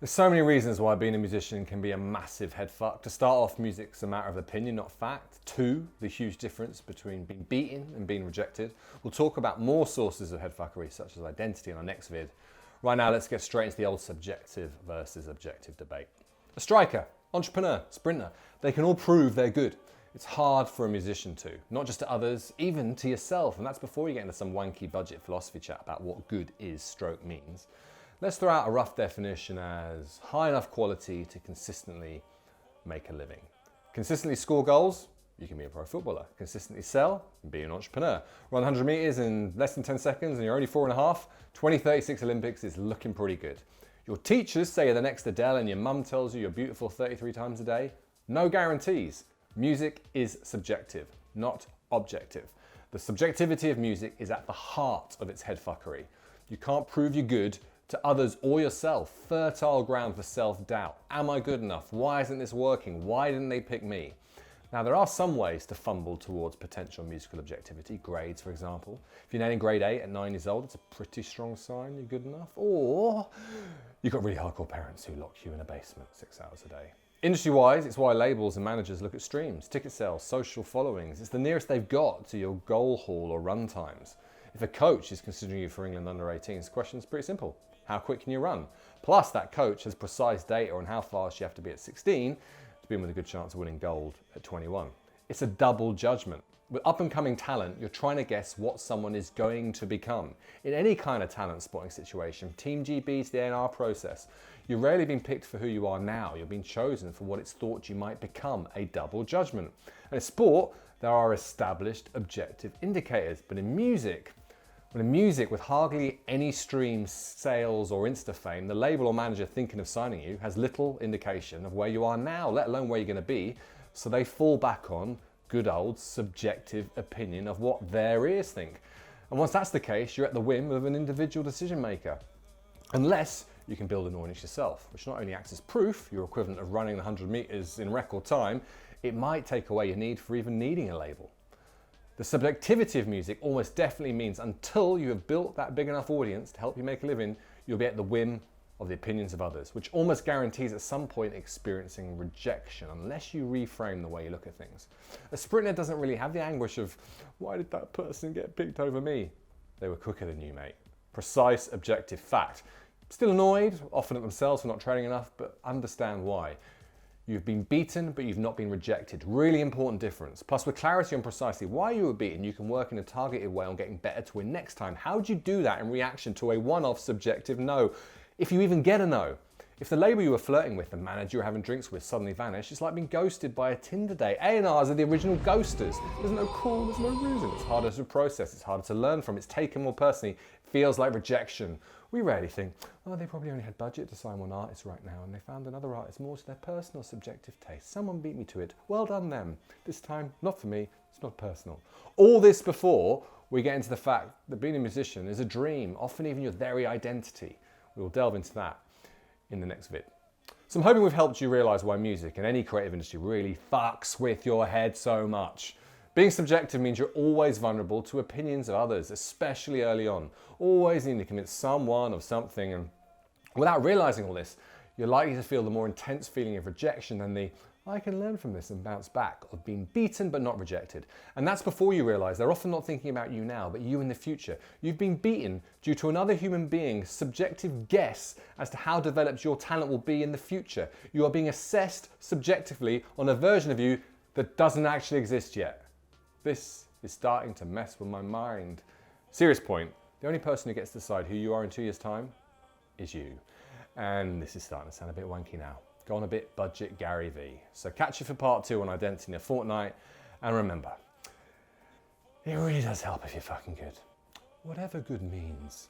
There's so many reasons why being a musician can be a massive head fuck. To start off, music's a matter of opinion, not fact. 2, the huge difference between being beaten and being rejected. We'll talk about more sources of head fuckery, such as identity, in our next vid. Right now, let's get straight into the old subjective versus objective debate. A striker, entrepreneur, sprinter, they can all prove they're good. It's hard for a musician to, not just to others, even to yourself. And that's before you get into some wanky budget philosophy chat about what good is stroke means. Let's throw out a rough definition as high enough quality to consistently make a living. Consistently score goals, you can be a pro footballer. Consistently sell, be an entrepreneur. Run 100 meters in less than 10 seconds and you're only 4.5, 2036 Olympics is looking pretty good. Your teachers say you're the next Adele and your mum tells you you're beautiful 33 times a day. No guarantees. Music is subjective, not objective. The subjectivity of music is at the heart of its headfuckery. You can't prove you're good to others or yourself. Fertile ground for self-doubt. Am I good enough? Why isn't this working? Why didn't they pick me? Now, there are some ways to fumble towards potential musical objectivity. Grades, for example. If you're nailing grade 8 at 9 years old, it's a pretty strong sign you're good enough. Or you've got really hardcore parents who lock you in a basement 6 hours a day. Industry-wise, it's why labels and managers look at streams, ticket sales, social followings. It's the nearest they've got to your goal haul or run times. If a coach is considering you for England under-18s, the question's pretty simple. How quick can you run? Plus, that coach has precise data on how fast you have to be at 16 to be with a good chance of winning gold at 21. It's a double judgment. With up-and-coming talent, you're trying to guess what someone is going to become. In any kind of talent spotting situation, Team GB to the A&R process, you're rarely being picked for who you are now. You're being chosen for what it's thought you might become, a double judgment. And in sport, there are established objective indicators, but in music, with hardly any stream, sales or Insta fame, the label or manager thinking of signing you has little indication of where you are now, let alone where you're going to be. So they fall back on good old subjective opinion of what their ears think. And once that's the case, you're at the whim of an individual decision maker. Unless you can build an audience yourself, which not only acts as proof, your equivalent of running 100 meters in record time, it might take away your need for even needing a label. The subjectivity of music almost definitely means until you have built that big enough audience to help you make a living, you'll be at the whim of the opinions of others, which almost guarantees at some point experiencing rejection unless you reframe the way you look at things. A sprinter doesn't really have the anguish of, why did that person get picked over me? They were quicker than you, mate. Precise, objective fact. Still annoyed, often at themselves for not training enough, but understand why. You've been beaten, but you've not been rejected. Really important difference. Plus, with clarity on precisely why you were beaten, you can work in a targeted way on getting better to win next time. How do you do that in reaction to a one-off subjective no? If you even get a no. If the label you were flirting with, the manager you were having drinks with, suddenly vanished, it's like being ghosted by a Tinder date. A&Rs are the original ghosters. There's no call, there's no reason. It's harder to process, it's harder to learn from, it's taken more personally. It feels like rejection. We rarely think, oh, they probably only had budget to sign one artist right now and they found another artist more to their personal subjective taste. Someone beat me to it. Well done them. This time, not for me, it's not personal. All this before we get into the fact that being a musician is a dream, often even your very identity. We'll delve into that in the next vid. So I'm hoping we've helped you realize why music and any creative industry really fucks with your head so much. Being subjective means you're always vulnerable to opinions of others, especially early on. Always needing to convince someone of something, and without realizing all this, you're likely to feel the more intense feeling of rejection than the I can learn from this and bounce back of being beaten but not rejected. And that's before you realize they're often not thinking about you now, but you in the future. You've been beaten due to another human being's subjective guess as to how developed your talent will be in the future. You are being assessed subjectively on a version of you that doesn't actually exist yet. This is starting to mess with my mind. Serious point, the only person who gets to decide who you are in 2 years' time is you. And this is starting to sound a bit wanky now. Go on a bit budget Gary V. So catch you for part 2 on identity in a fortnight. And remember, it really does help if you're fucking good. Whatever good means.